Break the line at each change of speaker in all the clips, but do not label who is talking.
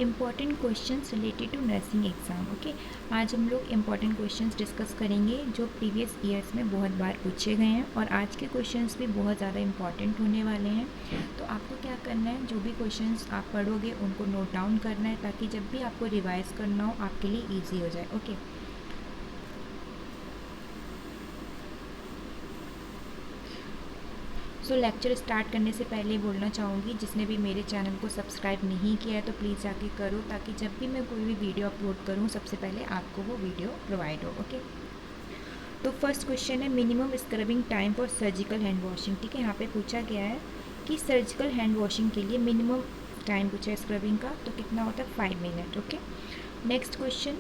Important questions related to nursing exam. Okay, आज हम लोग इम्पॉर्टेंट क्वेश्चंस डिस्कस करेंगे जो प्रीवियस ईयर्स में बहुत बार पूछे गए हैं और आज के क्वेश्चंस भी बहुत ज़्यादा इम्पॉर्टेंट होने वाले हैं। तो आपको क्या करना है, जो भी क्वेश्चंस आप पढ़ोगे उनको नोट डाउन करना है ताकि जब भी आपको रिवाइज करना हो आपके लिए ईजी हो जाए। ओके, सो लेक्चर स्टार्ट करने से पहले बोलना चाहूँगी, जिसने भी मेरे चैनल को सब्सक्राइब नहीं किया है तो प्लीज़ जाके करो ताकि जब भी मैं कोई भी वीडियो अपलोड करूँ सबसे पहले आपको वो वीडियो प्रोवाइड हो। ओके, तो फर्स्ट क्वेश्चन है minimum scrubbing time for surgical hand washing. ठीक है, यहाँ पे पूछा गया है कि सर्जिकल हैंड वॉशिंग के लिए मिनिमम टाइम पूछा है स्क्रबिंग का, तो कितना होता है 5 minute. Okay, next question,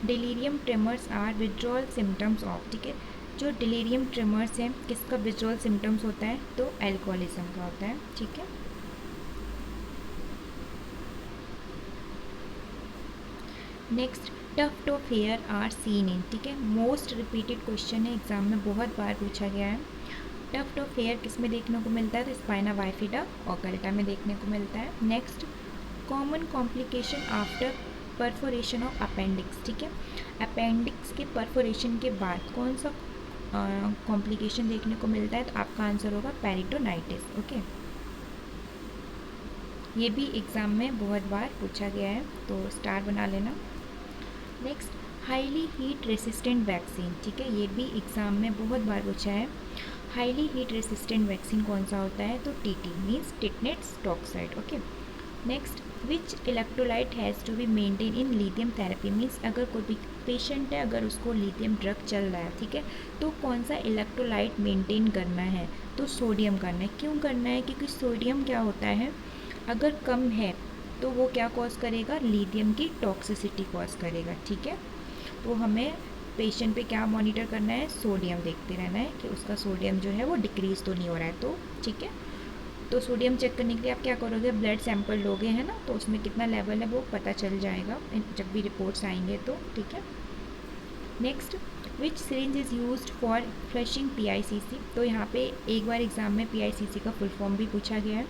delirium tremors are withdrawal symptoms of. ठीक है, जो डिलीरियम ट्रेमर्स हैं किसका विड्रॉल सिम्टम्स होता है, तो एल्कोहलिज्म का होता है। ठीक है, next, tuft of hair are seen in. ठीक है, मोस्ट रिपीटेड क्वेश्चन है, एग्जाम में बहुत बार पूछा गया है। टफ्ट ऑफ हेयर किस में देखने को मिलता है, तो स्पाइना बाइफिडा ऑकल्टा में देखने को मिलता है। Next, common complication after perforation of appendix. ठीक है, अपेंडिक्स के परफोरेशन के बाद कौन सा कॉम्प्लिकेशन देखने को मिलता है, तो आपका आंसर होगा पेरिटोनाइटिस। ओके, ये भी एग्ज़ाम में बहुत बार पूछा गया है तो स्टार बना लेना। Next, highly heat resistant vaccine. ठीक है, ये भी एग्ज़ाम में बहुत बार पूछा है। हाईली हीट रेसिस्टेंट वैक्सीन कौन सा होता है, तो TT means tetanus toxoid. Okay, next, which electrolyte has to be maintain in lithium therapy means अगर कोई भी पेशेंट है अगर उसको लिथियम ड्रग चल रहा है, ठीक है, तो कौन सा इलेक्ट्रोलाइट मेंटेन करना है, तो सोडियम करना है। क्यों करना है, क्योंकि सोडियम क्या होता है, अगर कम है तो वो क्या कॉज करेगा, लिथियम की टॉक्सिसिटी कॉज करेगा। ठीक है, तो हमें पेशेंट पे क्या मॉनिटर करना है, सोडियम देखते रहना है कि उसका सोडियम जो है वो डिक्रीज तो नहीं हो रहा है। तो ठीक है, तो सोडियम चेक करने के लिए आप क्या करोगे, ब्लड सैंपल लोगे है ना, तो उसमें कितना लेवल है वो पता चल जाएगा जब भी रिपोर्ट्स आएंगे तो। ठीक है, next, which syringe is used for flushing PICC। तो यहाँ पे एक बार एग्जाम में PICC का फुल फॉर्म भी पूछा गया है।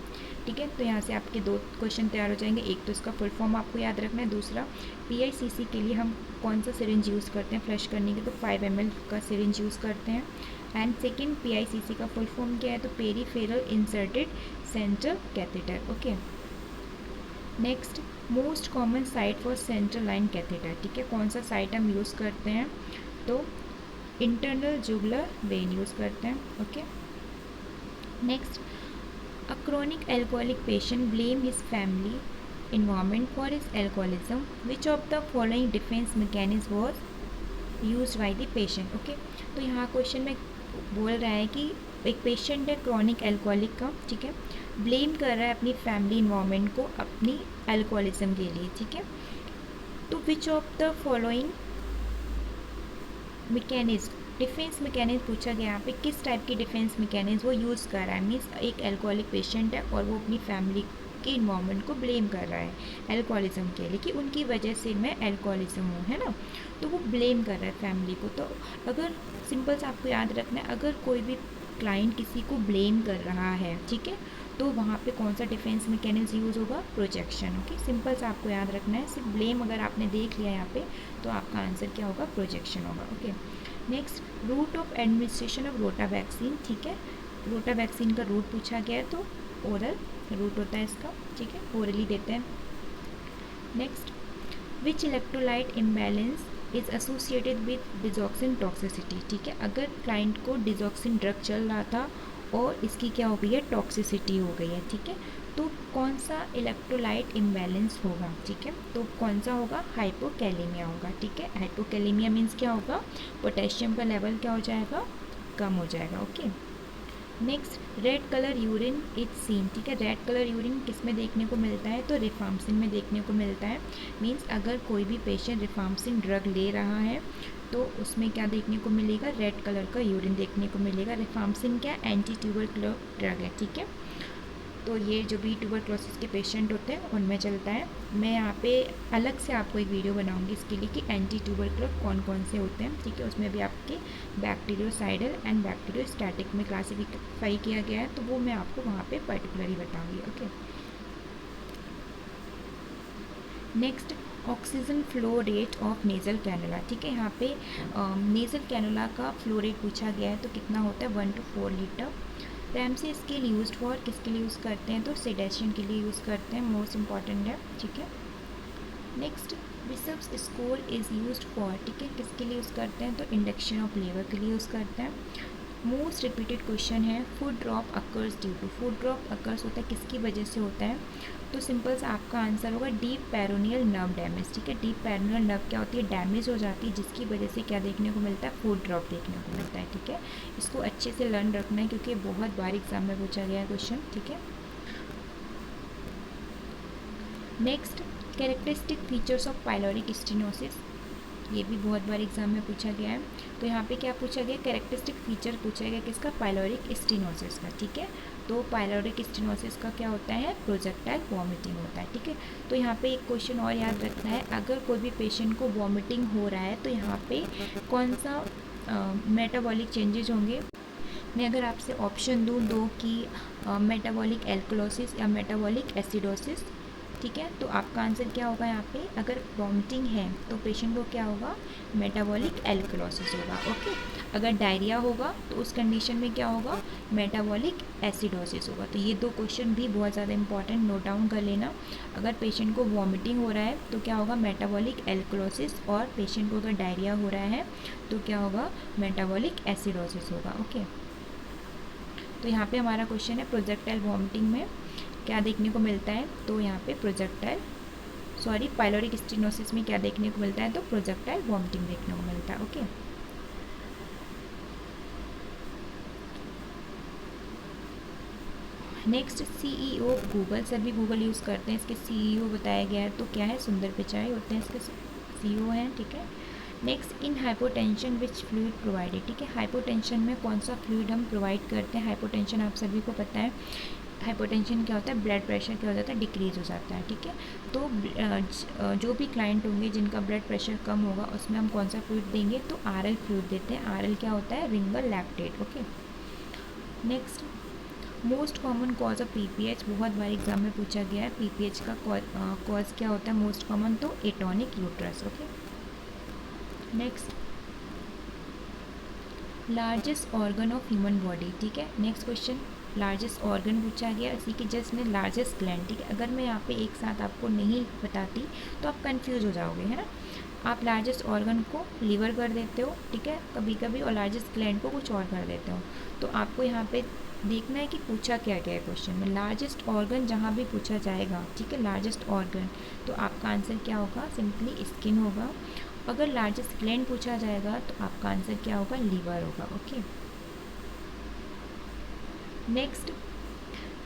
ठीक है, तो यहाँ से आपके 2 क्वेश्चन तैयार हो जाएंगे, एक तो इसका फुल फॉर्म आपको याद रखना है, दूसरा PICC के लिए हम कौन सा सिरिंज यूज़ करते हैं फ्लश करने के, तो 5 ml का सिरिंज यूज़ करते हैं। एंड सेकेंड, PICC का फुल फॉर्म क्या है, तो peripheral inserted central catheter. Okay, next, most common site for central line catheter. ठीक है, कौन सा साइट हम यूज़ करते हैं, तो इंटरनल जुगुलर वेन यूज़ करते हैं। Okay, next, a chronic alcoholic patient blame his family environment for his alcoholism, which of the following defense mechanism was used by the patient। Okay, तो यहाँ question में बोल रहा है कि एक पेशेंट है क्रॉनिक एल्कोहलिक का, ठीक है, ब्लेम कर रहा है अपनी फैमिली इन्वायरमेंट को अपनी एल्कोहलिज्म के लिए। ठीक है, तो which of the following mechanism, defence mechanism पूछा गया यहाँ पे, किस टाइप की डिफेंस मैकेनिज्म वो यूज़ कर रहा है। मीन्स एक एल्कोहलिक पेशेंट है और वो अपनी फैमिली के इन्वायरमेंट को ब्लेम कर रहा है एल्कोहलिज्म के लिए कि उनकी वजह से मैं एल्कोहलिज्म हूँ, है ना, तो वो ब्लेम कर रहा है फैमिली को। तो अगर सिंपल से आपको याद रखना है, अगर कोई भी क्लाइंट किसी को ब्लेम कर रहा है, ठीक है, तो वहाँ पे कौन सा डिफेंस मैकेनिज्म यूज़ होगा, प्रोजेक्शन। ओके, सिंपल से आपको याद रखना है, सिर्फ ब्लेम अगर आपने देख लिया यहाँ पे तो आपका आंसर क्या होगा, प्रोजेक्शन होगा। Okay, next, root of administration of rota vaccine. ठीक है, रोटा वैक्सीन का रूट पूछा गया है, तो ओरल रूट होता है इसका। ठीक है, ओरली देते हैं। Next, which electrolyte imbalance is associated with digoxin toxicity. ठीक है, अगर क्लाइंट को डिजॉक्सिन ड्रग चल रहा था और इसकी क्या हो गई है, टॉक्सिसिटी हो गई है। ठीक है, तो कौन सा इलेक्ट्रोलाइट इम्बैलेंस होगा, ठीक है, तो कौन सा होगा, हाइपोकैलेमिया होगा। ठीक है, हाइपोकैलेमिया मीन्स क्या होगा, पोटेशियम का लेवल क्या हो जाएगा, कम हो जाएगा। Okay, next, red colour urine is seen. ठीक है, रेड कलर यूरिन किस में देखने को मिलता है, तो रिफार्मसिन में देखने को मिलता है। मीन्स अगर कोई भी पेशेंट रिफार्मसिन ड्रग ले रहा है तो उसमें क्या देखने को मिलेगा, रेड कलर का यूरिन देखने को मिलेगा। रिफार्मसिन क्या, एंटी ट्यूबरकुलर ड्रग है। ठीक है, तो ये जो भी ट्यूबरक्लोसिस के पेशेंट होते हैं उनमें चलता है। मैं यहाँ पे अलग से आपको एक वीडियो बनाऊंगी इसके लिए कि एंटी ट्यूबरकुलर कौन कौन से होते हैं। ठीक है, उसमें भी आपके बैक्टीरियोसाइडल एंड बैक्टीरियोस्टैटिक में क्लासीफाई किया गया है, तो वो मैं आपको वहाँ पे पर्टिकुलरली बताऊँगी। Okay, next, oxygen flow rate of nasal cannula, ठीक है। यहाँ पे नेज़ल कैनुला का फ्लो रेट पूछा गया है, तो कितना होता है 1 to 4 litre. Ramsay scale used for, किसके लिए यूज़ करते हैं, तो सेडेशन के लिए यूज़ करते हैं, मोस्ट इंपॉर्टेंट है, ठीक है। Next, Bishop's score is used for, ठीक है, किसके लिए यूज़ करते हैं, तो इंडक्शन ऑफ लेबर के लिए यूज़ करते हैं। मोस्ट रिपीटेड क्वेश्चन है, foot drop occurs due to, foot drop occurs होता है किसकी वजह से होता है, तो सिंपल सा आपका आंसर होगा डीप पेरोनियल नर्व डैमेज, ठीक है। डीप पेरोनियल नर्व क्या होती है, डैमेज हो जाती है, जिसकी वजह से क्या देखने को मिलता है, फुट ड्रॉप देखने को मिलता है, ठीक है। इसको अच्छे से लर्न रखना है क्योंकि बहुत बार एग्जाम में पूछा गया है क्वेश्चन, ठीक है। Next, characteristic features of pyloric stenosis, ये भी बहुत बार एग्जाम में पूछा गया है। तो यहाँ पे क्या पूछा गया, कैरेक्टरिस्टिक फीचर पूछा गया किसका, पाइलोरिक स्टेनोसिस का, ठीक है। तो पाइलोरिक स्टेनोसिस का क्या होता है, प्रोजेक्टाइल वॉमिटिंग होता है, ठीक है। तो यहाँ पे एक क्वेश्चन और याद रखना है, अगर कोई भी पेशेंट को वॉमिटिंग हो रहा है तो यहाँ पे कौन सा मेटाबॉलिक चेंजेज होंगे। मैं अगर आपसे ऑप्शन दूँ दो कि मेटाबॉलिक एल्कलोसिस या मेटाबॉलिक एसिडोसिस, ठीक है, तो आपका आंसर क्या होगा यहाँ पे, अगर वॉमिटिंग है तो पेशेंट को क्या होगा, मेटाबॉलिक एल्कलोसिस होगा, ओके। अगर डायरिया होगा तो उस कंडीशन में क्या होगा, मेटाबॉलिक एसिडोसिस होगा। तो ये दो क्वेश्चन भी बहुत ज़्यादा इंपॉर्टेंट, नोट डाउन कर लेना। अगर पेशेंट को वॉमिटिंग हो रहा है तो क्या होगा, मेटाबॉलिक एल्कलोसिस, और पेशेंट को अगर डायरिया हो रहा है तो क्या होगा, मेटाबॉलिक एसिडोसिस होगा, ओके। तो यहाँ पे हमारा क्वेश्चन है प्रोजेक्टाइल वॉमिटिंग में क्या देखने को मिलता है, तो यहाँ पे पाइलोरिक स्टेनोसिस में क्या देखने को मिलता है, तो प्रोजेक्टाइल वॉमिटिंग देखने को मिलता है, okay. Next, CEO of Google, सभी गूगल यूज़ करते हैं, इसके सीईओ बताया गया है, तो क्या है, सुंदर पिचाई होते हैं इसके सीईओ हैं, ठीक है। नेक्स्ट, इन हाइपोटेंशन विच फ्लूइड प्रोवाइडेड, ठीक है। हाइपोटेंशन में कौन सा फ्लूइड हम प्रोवाइड करते हैं, हाइपोटेंशन आप सभी को पता है, हाइपोटेंशन क्या होता है, ब्लड प्रेशर क्या हो जाता है, डिक्रीज़ हो जाता है, ठीक है। तो जो भी क्लाइंट होंगे जिनका ब्लड प्रेशर कम होगा उसमें हम कौन सा फ्लूइड देंगे, तो आरएल फ्लूइड देते हैं। आरएल क्या होता है, Ringer lactate, okay. Next, most common cause of PPH, बहुत बार एग्जाम में पूछा गया है, पीपीएच का कॉज क्या होता है मोस्ट कॉमन, तो atonic uterus, okay. Next, largest organ of human body, ठीक है। नेक्स्ट क्वेश्चन, लार्जेस्ट ऑर्गन पूछा गया, इसी के जस्ट में लार्जेस्ट ग्लैंड, ठीक है। अगर मैं यहाँ पे एक साथ आपको नहीं बताती तो आप कंफ्यूज हो जाओगे, है ना। आप लार्जेस्ट ऑर्गन को लीवर कर देते हो, ठीक है, कभी कभी, और लार्जेस्ट ग्लैंड को कुछ और कर देते हो। तो आपको यहाँ पे देखना है कि पूछा क्या गया है क्वेश्चन में। लार्जेस्ट ऑर्गन जहाँ भी पूछा जाएगा, ठीक है, लार्जेस्ट ऑर्गन, तो आपका आंसर क्या होगा, सिंपली स्किन होगा। अगर लार्जेस्ट ग्लैंड पूछा जाएगा तो आपका आंसर क्या होगा, लीवर होगा, okay. Next,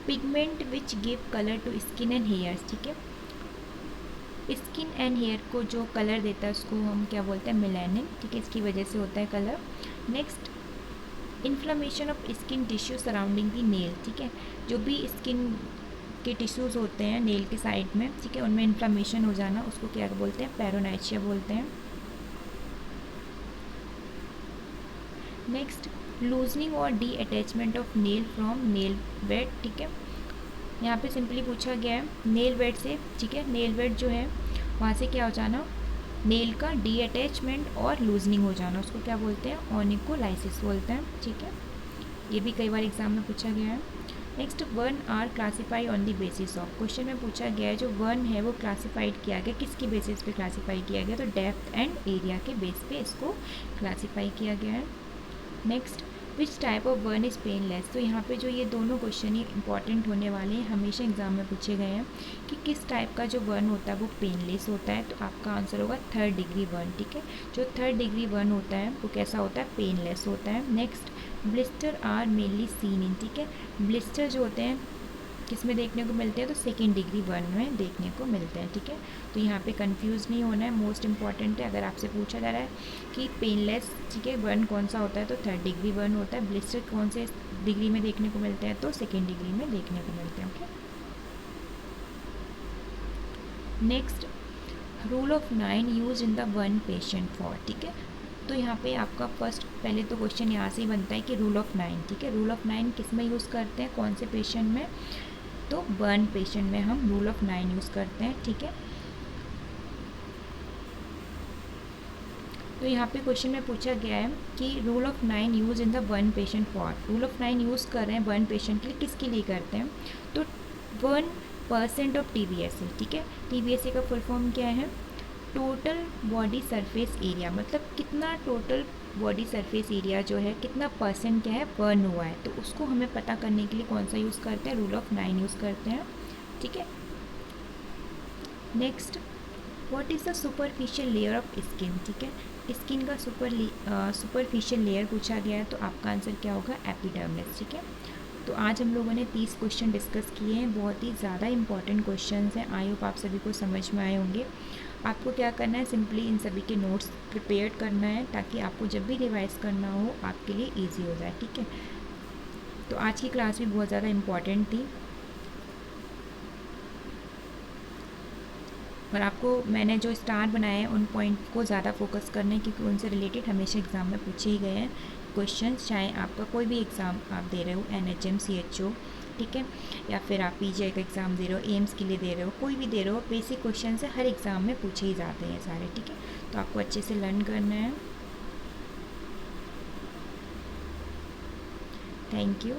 pigment which give colour to skin and hairs, ठीक है। स्किन एंड हेयर को जो कलर देता है उसको हम क्या बोलते हैं, मेलानिन, ठीक है, इसकी वजह से होता है colour. Next, inflammation of skin tissue surrounding the nail, ठीक है, जो भी स्किन के टिश्यूज़ होते हैं नेल के साइड में, ठीक है, उनमें इन्फ्लेमेशन हो जाना, उसको क्या बोलते हैं, पेरोनाइचिया बोलते हैं। नेक्स्ट, लूजनिंग और D attachment of nail from nail bed, ठीक है। यहाँ पे सिंपली पूछा गया है नेल बेड से, ठीक है, नेल बेड जो है वहाँ से क्या हो जाना, नेल का डी अटैचमेंट और लूजनिंग हो जाना, उसको क्या बोलते हैं, ऑनिकोलाइसिस बोलते हैं, ठीक है। ये भी कई बार एग्जाम में पूछा गया है। Next, one are classify on the basis of, question में पूछा गया है जो वन है वो क्लासीफाइड किया गया, किसकी बेसिस पे क्लासीफाई किया गया, तो डेप्थ एंड एरिया के बेस पे इसको क्लासीफाई किया गया है। Next, which type of burn is painless, तो यहाँ पे जो ये दोनों क्वेश्चन ही इंपॉर्टेंट होने वाले हैं, हमेशा एग्जाम में पूछे गए हैं कि किस टाइप का जो वर्न होता है वो पेनलेस होता है, तो आपका आंसर होगा थर्ड डिग्री वर्न, ठीक है। जो थर्ड डिग्री वर्न होता है वो कैसा होता है, पेनलेस होता है। Next, blister are mainly seen in, ठीक है, ब्लिस्टर जो होते हैं किस में देखने को मिलते हैं, तो सेकेंड डिग्री बर्न में देखने को मिलते हैं, ठीक है। तो यहाँ पे कंफ्यूज नहीं होना है, मोस्ट इंपॉर्टेंट है। अगर आपसे पूछा जा रहा है कि पेनलेस, ठीक है, बर्न कौन सा होता है, तो थर्ड डिग्री बर्न होता है। ब्लिस्टर कौन से डिग्री में देखने को मिलते हैं, तो सेकेंड डिग्री में देखने को मिलते हैं, okay. Next, rule of 9 use in the one patient for, ठीक है। तो यहाँ पे आपका फर्स्ट पहले तो क्वेश्चन यहाँ से ही बनता है कि रूल ऑफ 9, ठीक है, रूल ऑफ 9 किस में यूज़ करते हैं, कौन से पेशेंट में, तो बर्न पेशेंट में हम रूल ऑफ 9 यूज़ करते हैं, ठीक है। तो यहाँ पे क्वेश्चन में पूछा गया है कि rule of 9 use in the one patient for, rule of 9 use कर रहे हैं वन पेशेंट के लिए, किसके लिए करते हैं, तो 1% ऑफ TBSA, ठीक है। TBSA का फुल फॉर्म क्या है, टोटल बॉडी सरफेस एरिया, मतलब कितना टोटल बॉडी सरफेस एरिया जो है कितना परसेंट क्या है बर्न हुआ है, तो उसको हमें पता करने के लिए कौन सा यूज़ करते हैं, रूल ऑफ 9 यूज़ करते हैं, ठीक है। Next, what is the superficial layer of skin, ठीक है। स्किन का सुपरफिशियल लेयर पूछा गया है, तो आपका आंसर क्या होगा, एपिडर्मिस, ठीक है। तो आज हम लोगों ने 30 क्वेश्चन डिस्कस किए हैं, बहुत ही ज़्यादा इंपॉर्टेंट क्वेश्चंस हैं। आई होप आप सभी को समझ में आए होंगे। आपको क्या करना है, सिंपली इन सभी के नोट्स प्रिपेयर करना है, ताकि आपको जब भी रिवाइज करना हो आपके लिए ईजी हो जाए, ठीक है। तो आज की क्लास भी बहुत ज़्यादा इम्पॉर्टेंट थी, और आपको मैंने जो स्टार बनाए हैं उन पॉइंट को ज़्यादा फोकस करना है, क्योंकि उनसे रिलेटेड हमेशा एग्ज़ाम में पूछे ही गए हैं क्वेश्चन, चाहे आपका कोई भी एग्ज़ाम आप दे रहे हो, NHM CHO, ठीक है, या फिर आप PGI का एग्ज़ाम दे रहे हो, एम्स के लिए दे रहे हो, कोई भी दे रहे हो, बेसिक क्वेश्चन से हर एग्ज़ाम में पूछे ही जाते हैं सारे, ठीक है। तो आपको अच्छे से लर्न करना है। Thank you.